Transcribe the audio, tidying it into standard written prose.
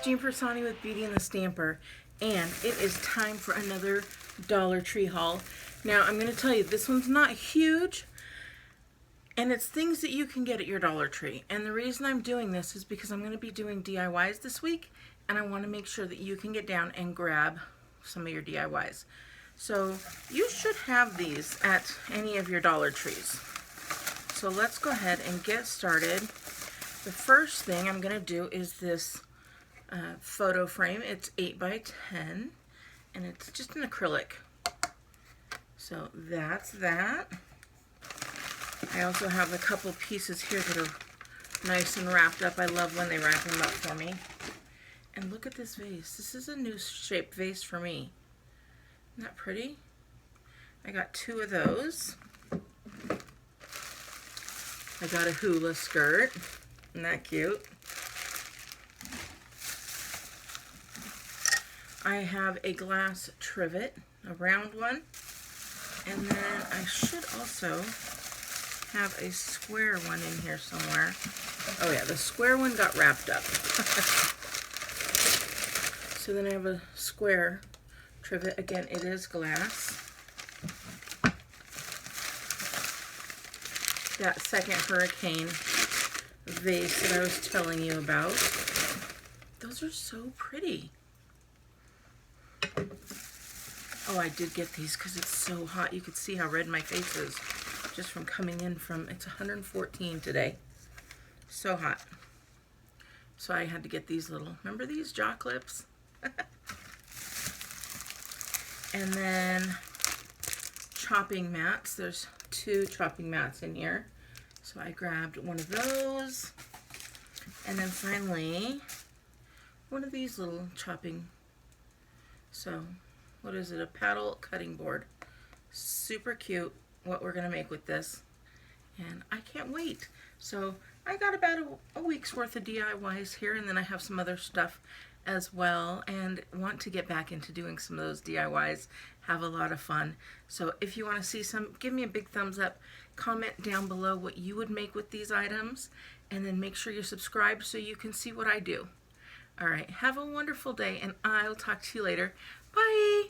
Jean Piersanti with Beauty and the Stamper, and it is time for another Dollar Tree haul. Now, I'm going to tell you, this one's not huge, and it's things that you can get at your Dollar Tree. And the reason I'm doing this is because I'm going to be doing DIYs this week, and I want to make sure that you can get down and grab some of your DIYs. So, you should have these at any of your Dollar Trees. So let's go ahead and get started. The first thing I'm going to do is this photo frame. It's 8 by 10 and it's just an acrylic. So that's that. I also have a couple pieces here that are nice and wrapped up. I love when they wrap them up for me. And look at this vase. This is a new shaped vase for me. Isn't that pretty? I got 2 of those. I got a hula skirt. Isn't that cute? I have a glass trivet, a round one, and then I should also have a square one in here somewhere. Oh yeah, the square one got wrapped up. So then I have a square trivet. Again, it is glass. That second hurricane vase that I was telling you about. Those are so pretty. Oh, I did get these because it's so hot. You could see how red my face is just from coming in from, it's 114 today. So hot. So I had to get these little, remember these jaw clips? And then chopping mats. There's 2 chopping mats in here. So I grabbed one of those. And then finally, one of these little chopping. So, what is it? A paddle cutting board. Super cute what we're going to make with this. And I can't wait. So, I got about a week's worth of DIYs here, and then I have some other stuff as well, and want to get back into doing some of those DIYs. Have a lot of fun. So if you want to see some, give me a big thumbs up. Comment down below what you would make with these items, and then make sure you're subscribed so you can see what I do. All right, have a wonderful day, and I'll talk to you later. Bye!